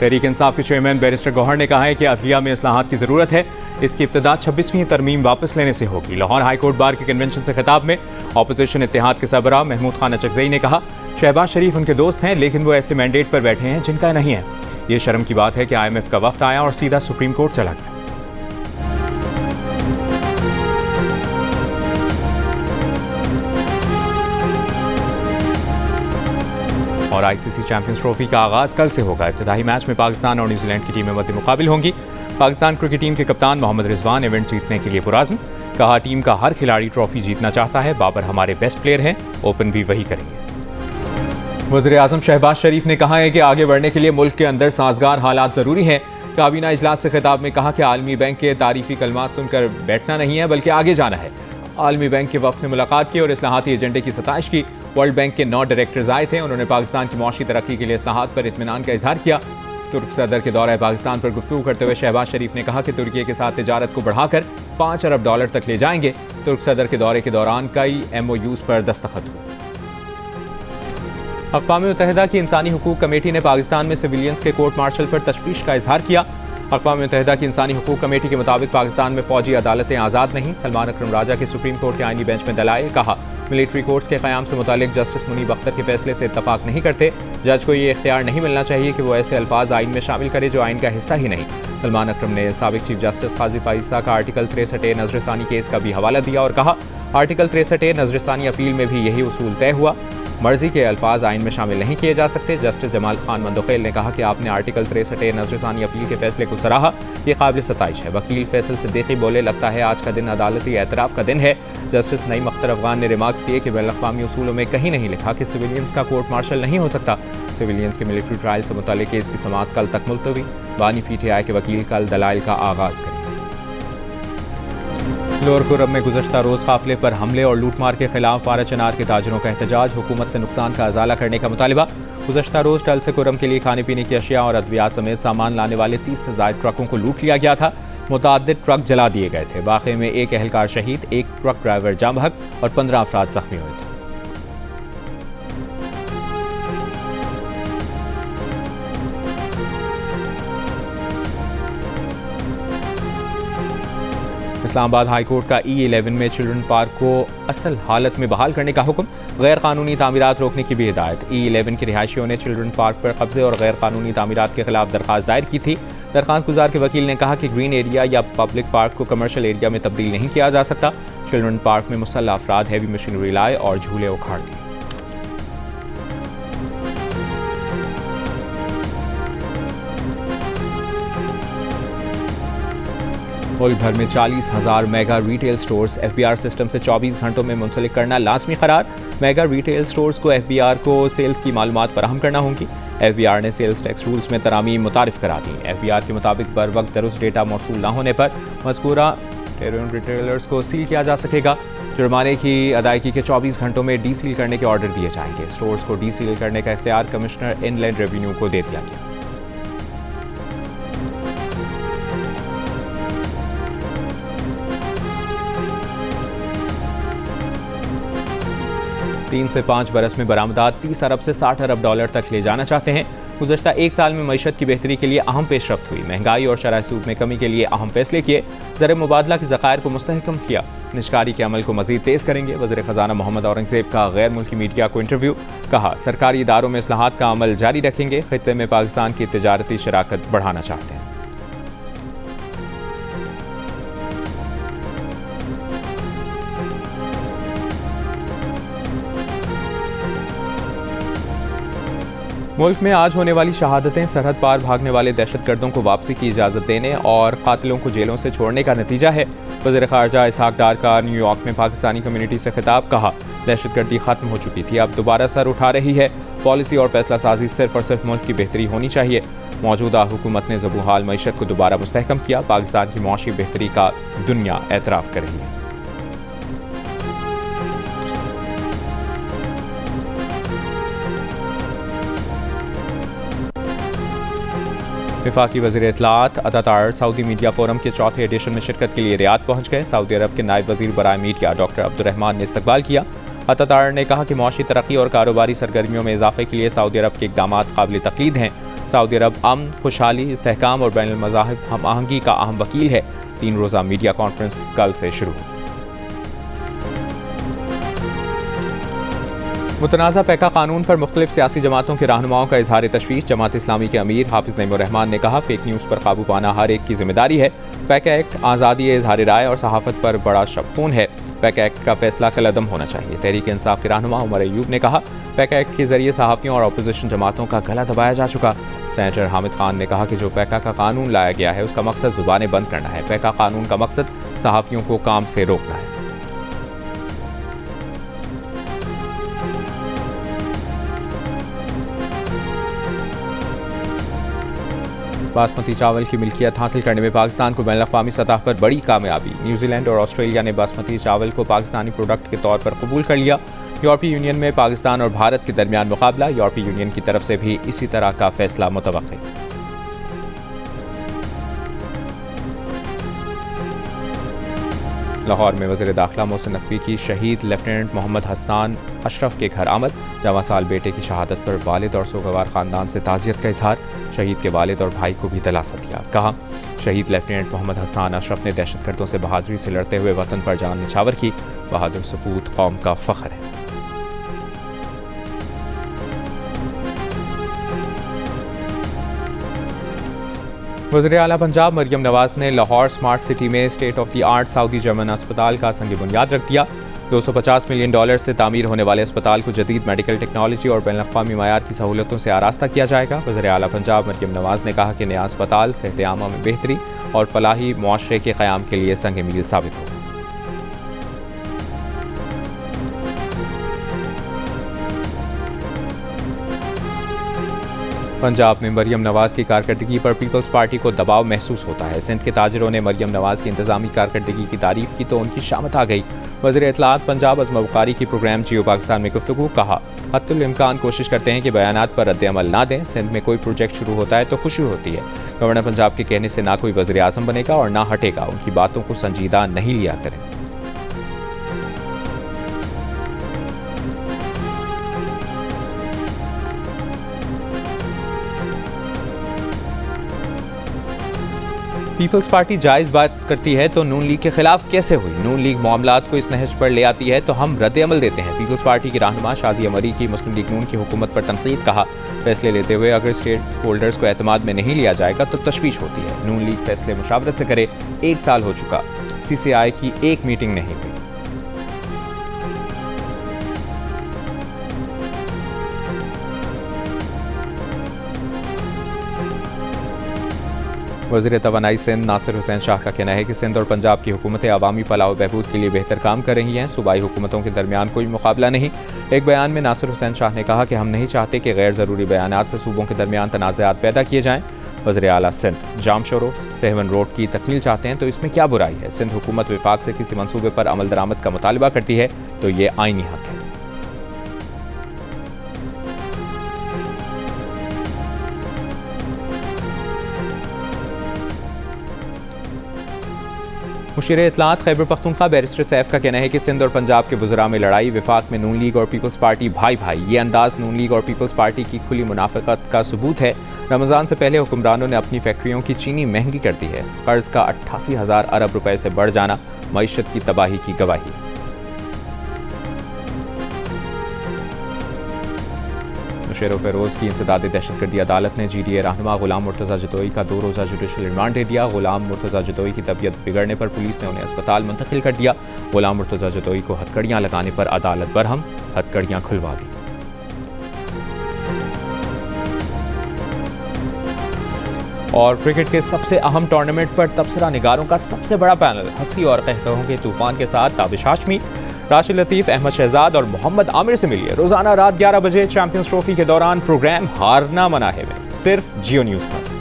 तहरीक इंसाफ के chairman barrister Gauhar ने कहा है कि अदलिया में इस्लाहात की ज़रूरत है। इसकी इब्तिदा 26वीं तरमीम वापस लेने से होगी। लाहौर हाई कोर्ट बार के कन्वेंशन से खिताब में अपोजिशन इत्तेहाद के सरबराह महमूद खान अचकज़ई ने कहा, शहबाज शरीफ उनके दोस्त हैं, लेकिन वो ऐसे मैंडेट पर बैठे हैं जिनका नहीं है। ये शर्म की बात है कि IMF का वफ्द आया और सीधा सुप्रीम कोर्ट चला गया। और ICC चैंपियंस ट्रॉफी का आगाज कल से होगा। इफ्तिताही मैच में पाकिस्तान और न्यूजीलैंड की टीमें मद्दे मुकाबिल होंगी। पाकिस्तान क्रिकेट टीम के कप्तान मोहम्मद रिजवान इवेंट जीतने के लिए पुराज़्म। कहा, टीम का हर खिलाड़ी ट्रॉफी जीतना चाहता है। बाबर हमारे बेस्ट प्लेयर हैं, ओपन भी वही करेंगे। वज़ीर आज़म शहबाज शरीफ ने कहा है कि आगे बढ़ने के लिए मुल्क के अंदर साजगार हालात ज़रूरी हैं। काबीना इजलास से खिताब में कहा कि आलमी बैंक के तारीफी कलमात सुनकर बैठना नहीं है, बल्कि आगे जाना है। आलमी बैंक के वफ़द ने मुलाकात की और इस्लाहाती एजेंडे की सताइश की। वर्ल्ड बैंक के 9 डायरेक्टर्स आए थे। उन्होंने पाकिस्तान की मौशी तरक्की के लिए इस्लाहात पर इत्मीनान का इजहार किया। तुर्क सदर के दौरे पाकिस्तान पर गुफ्तगू करते हुए शहबाज शरीफ ने कहा कि तुर्की के साथ तिजारत को बढ़ाकर $5 अरब तक ले जाएंगे। तुर्क सदर के दौरे के दौरान कई MOUs पर दस्तखत हुए। अक़वाम मुत्तहिदा की इंसानी हुकूक कमेटी ने पाकिस्तान में सिविलियंस के कोर्ट मार्शल पर तशवीश का इजहार किया। अक़वाम मुत्तहिदा की इंसानी हुकूक कमेटी के मुताबिक पाकिस्तान में फौजी अदालतें आज़ाद नहीं। सलमान अकरम राजा के सुप्रीम कोर्ट के आईनी बेंच में दलाइल। कहा, मिलिट्री कोर्ट्स के क़याम से मुतालिक जस्टिस मुनीब अख्तर के फैसले से इत्तफाक नहीं करते। जज को ये इख्तियार नहीं मिलना चाहिए कि वो ऐसे अल्फाज आइन में शामिल करे जो आइन का हिस्सा ही नहीं। सलमान अकरम ने साबिक चीफ जस्टिस काजी फाइसा का आर्टिकल 63A नजरसानी केस का भी हवाला दिया और कहा, आर्टिकल 63A नजरसानी अपील में भी यही उसूल तय हुआ। मर्जी के अल्फाज आइन में शामिल नहीं किए जा सकते। जस्टिस जमाल खान मंदोखेल ने कहा कि आपने आर्टिकल 63A नजरसानी अपील के फैसले को सराहा, ये काबिल सताइश है। वकील फैसल सिद्दीकी बोले, लगता है आज का दिन अदालती एतराफ़ का दिन है। जस्टिस नईम अख्तर अफगान ने रिमार्क्स किए कि बैनुल-अक़वामी उसूलों में कहीं नहीं लिखा कि सिविलियंस का कोर्ट मार्शल नहीं हो सकता। सिविलियंस के मिलिट्री ट्रायल से मुताल्लिक़ केस की समाअत कल तक मुलतवी। बानी PTI के वकील कल दलाइल का आगाज़ करेंगे। लोअर खुर्रम में गुज़श्ता रोज़ काफ़िले पर हमले और लूटमार के खिलाफ पारा चनार के ताजरों का एहतजाज। हुकूमत से नुकसान का अजाला करने का मुतालिबा। गुज़श्ता रोज़ टल से खुर्रम के लिए खाने पीने की अशिया और अद्वियात समेत सामान लाने वाले 30 से ज़ायद ट्रकों को लूट लिया गया था। मुतअद्दिद ट्रक जला दिए गए थे। वाक़े में एक एहलकार शहीद, एक ट्रक ड्राइवर जाँ बहक और 15 अफराद ज़ख्मी हुए थे। इस्लामाबाद हाई कोर्ट का E11 में चिल्ड्रन पार्क को असल हालत में बहाल करने का हुक्म। गैर कानूनी तामीरात रोकने की भी हिदायत। E11 के रिहायशियों ने चिल्ड्रन पार्क पर कब्जे और गैर कानूनी तामीरात के खिलाफ दरख्वास्त दायर की थी। दरख्वास्त गुजार के वकील ने कहा कि ग्रीन एरिया या पब्लिक पार्क को कमर्शियल एरिया में तब्दील नहीं किया जा सकता। चिल्ड्रन पार्क में मुसल्लह अफराद हैवी मशीनरी लाए और झूले उखाड़ दिए। मुल्क भर में 40,000 mega retail stores FBR system से 24 घंटों में मुंसलिक करना लाजमी करार। मेगा रिटेल स्टोर्स को FBR को सेल्स की मालूमात फराहम करना होंगी। FBR ने सेल्स टैक्स रूल्स में तरामीम मुतारिफ करा दी। FBR के मुताबिक बर वक्त दुरुस्त डेटा मौसूल न होने पर मज़कूरा रिटेलर्स को सील किया जा सकेगा। जुर्माने की अदायगी के 24 घंटों में डीसील करने के ऑर्डर दिए जाएंगे। स्टोर्स को डीसील करने का इख्तियार कमिश्नर इनलैंड रेवेन्यू को दे दिया गया। $3 से 5 बरस में बरामदात $30 अरब से $60 अरब तक ले जाना चाहते हैं। गुज़श्ता एक साल में मईशत की बेहतरी के लिए अहम पेशरफ्त हुई। महंगाई और शरह सूद में कमी के लिए अहम फैसले किए। ज़र मुबादला के ज़खायर को मुस्तहकम किया। निजकारी के अमल को मज़ीद तेज़ करेंगे। वज़ीर ख़जाना मोहम्मद औरंगज़ेब का गैर मुल्की मीडिया को इंटरव्यू। कहा, सरकारी इदारों में इस्लाहात का अमल जारी रखेंगे। ख़ित्ते में पाकिस्तान की तिजारती शराकत बढ़ाना चाहते हैं। मुल्क में आज होने वाली शहादतें सरहद पार भागने वाले दहशतगर्दों को वापसी की इजाज़त देने और कातिलों को जेलों से छोड़ने का नतीजा है। वज़ीर ख़ारजा इसहाक डार का न्यूयॉर्क में पाकिस्तानी कम्युनिटी से खिताब। कहा, दहशतगर्दी ख़त्म हो चुकी थी, अब दोबारा सर उठा रही है। पॉलिसी और फैसला साजी सिर्फ और सिर्फ मुल्क की बेहतरी होनी चाहिए। मौजूदा हुकूमत ने ज़बूहाल मईशत को दोबारा मुस्तहकम किया। पाकिस्तान की मौशी बेहतरी का दुनिया एतराफ़ कर रही है। वफाकी वज़ीर इत्तलाआत अतातार सऊदी मीडिया फोरम के चौथे एडिशन में शिरकत के लिए रियाद पहुँच गए। सऊदी अरब के नायब वज़ीर बराए मीडिया डॉक्टर अब्दुर्रहमान ने इस्तकबाल किया। अतातार ने कहा कि मौशी तरक्की और कारोबारी सरगर्मियों में इजाफे के लिए सऊदी अरब के इक़दामात काबिल तक़लीद हैं। सऊदी अरब अमन, खुशहाली, इस्तेहकाम और बैनुल मज़ाहिब हम आहंगी का अहम वकील है। 3 रोज़ा मीडिया कॉन्फ्रेंस कल से शुरू। मुतनाज़ा पैका कानून पर मुख्तलिफ सियासी जमातों के रहनुमाओं का इजहार तशवीश। जमात इस्लामी के अमीर हाफिज नईमुर रहमान ने कहा, फेक न्यूज़ पर काबू पाना हर एक की जिम्मेदारी है। पैका एक्ट आज़ादी इजहार राय और सहाफ़त पर बड़ा शबखून है। पैका एक्ट का फैसला कलअदम होना चाहिए। तहरीक इंसाफ के रहनुमा उमर अयूब ने कहा, पैका एक्ट के जरिए सहाफ़ियों और अपोजिशन जमातों का गला दबाया जा चुका। सेनेटर हामिद खान ने कहा कि जो पैका का कानून लाया गया है उसका मकसद जुबानें बंद करना है। पैका कानून का मकसद सहाफ़ियों को काम से रोकना है। बासमती चावल की मिल्कियत हासिल करने में पाकिस्तान को बैनुल-अक़वामी सतह पर बड़ी कामयाबी। न्यूजीलैंड और ऑस्ट्रेलिया ने बासमती चावल को पाकिस्तानी प्रोडक्ट के तौर पर कबूल कर लिया। यूरोपीय यूनियन में पाकिस्तान और भारत के दरमियान मुकाबला। यूरोपीय यूनियन की तरफ से भी इसी तरह का फैसला मुतवक्किल। लाहौर में वज़ीर दाखिला मोहसिन नकवी की शहीद लेफ्टिनेंट मोहम्मद हसन अशरफ के घर आमद। 9 साल बेटे की शहादत पर वालिद और सोगवार ख़ानदान से ताज़ियत का इजहार। शहीद के वालिद और भाई को भी दिलासा दिया। कहा, शहीद लेफ्टिनेंट मोहम्मद हसन अशरफ ने दहशतगर्दों से बहादुरी से लड़ते हुए वतन पर जान निछावर की। बहादुर सपूत कौम का फ़ख्र है। वज़ीर आला पंजाब मरियम नवाज ने लाहौर स्मार्ट सिटी में state of the art Saudi German अस्पताल का संग बुनियाद रख दिया। $250 मिलियन से तामीर होने वाले अस्पताल को जदीद मेडिकल टेक्नोलॉजी और बैनुल-अक़वामी मयार की सहूलतों से आरास्ता किया जाएगा। वज़ीर आला पंजाब मरियम नवाज ने कहा कि नया अस्पताल सेहत आमा में बेहतरी और फलाही मुआशरे के क़याम के लिए संग मील साबित होगा। पंजाब में मरियम नवाज की कारकर्दगी पर पीपल्स पार्टी को दबाव महसूस होता है। सिंध के ताजिरों ने मरियम नवाज की इंतजामी कारकर्दगी की तारीफ की तो उनकी शामत आ गई। वज़ीर इत्तलाआत पंजाब अज़मा बुखारी की प्रोग्राम जियो पाकिस्तान में गुफ्तगू। कहा, हत्तुल इम्कान कोशिश करते हैं कि बयानात पर रद्द-ए-अमल ना दें। सिंध में कोई प्रोजेक्ट शुरू होता है तो खुशी होती है। गवर्नर पंजाब के कहने से ना कोई वज़ीर आज़म बनेगा और ना हटेगा। उनकी बातों को संजीदा नहीं लिया करें। पीपल्स पार्टी जायज़ बात करती है तो नून लीग के खिलाफ कैसे हुई? नून लीग मामलात को इस नहज पर ले आती है तो हम रद्द अमल देते हैं। पीपल्स पार्टी की रहनुमा शाजी अमरी की मुस्लिम लीग नून की हुकूमत पर तनकीद। कहा, फैसले लेते हुए अगर स्टेक होल्डर्स को एतमाद में नहीं लिया जाएगा तो तशवीश होती है। नून लीग फैसले मुशावरत से करे। 1 साल हो चुका, CCI की एक मीटिंग नहीं हुई। वज़ीर तवानाई सिंध नासिर हुसैन शाह का कहना है कि सिंध और पंजाब की हुकूमतें अवामी फलाह व बहबूद के लिए बेहतर काम कर रही हैं। सूबाई हुकूमतों के दरमियान कोई मुकाबला नहीं। एक बयान में नासिर हुसैन शाह ने कहा कि हम नहीं चाहते कि गैर ज़रूरी बयानात से सूबों के दरमियान तनाज़ात पैदा किए जाएँ। वज़ीर आला सिंध जाम शोरो सेहवन रोड की तकमील चाहते हैं तो इसमें क्या बुराई है? सिंध हुकूमत विफाक से किसी मनसूबे पर अमल दरामद का मुतालबा करती है तो ये आईनी हक है। मुशीर इत्तलाआत खैबर पख्तूनख्वा बैरिस्टर सैफ का कहना है कि सिंध और पंजाब के वज़रा में लड़ाई, विफाक में नून लीग और पीपल्स पार्टी भाई भाई। ये अंदाज नून लीग और पीपल्स पार्टी की खुली मुनाफिकत का सबूत है। रमज़ान से पहले हुक्मरानों ने अपनी फैक्ट्रियों की चीनी महंगी कर दी है। कर्ज का 88,000 अरब रुपए से बढ़ जाना मईशत की तबाही की गवाही है। मुशर्रफ फेरोज की इंसदाद दहशतगर्दी अदालत ने GDA रहनुमा गुलाम मुर्तज़ा जतोई का 2 रोज़ा जुडिशल रिमांड दे दिया। गुलाम मुर्तज़ा जतोई की तबीयत बिगड़ने पर पुलिस ने उन्हें अस्पताल मुंतकिल कर दिया। गुलाम मुर्तज़ा जतोई को हथकड़ियाँ लगाने पर अदालत बरहम, हथकड़ियाँ खुलवा दी। और क्रिकेट के सबसे अहम टूर्नामेंट पर तबसरा निगारों का सबसे बड़ा पैनल, हंसी और कहकहों के तूफान के साथ ताबिश हाशमी, राशिद लतीफ़, अहमद शहजाद और मोहम्मद आमिर से मिलिए। रोजाना रात 11 बजे चैंपियंस ट्रॉफी के दौरान प्रोग्राम हारना मना है में सिर्फ जियो न्यूज़ पर।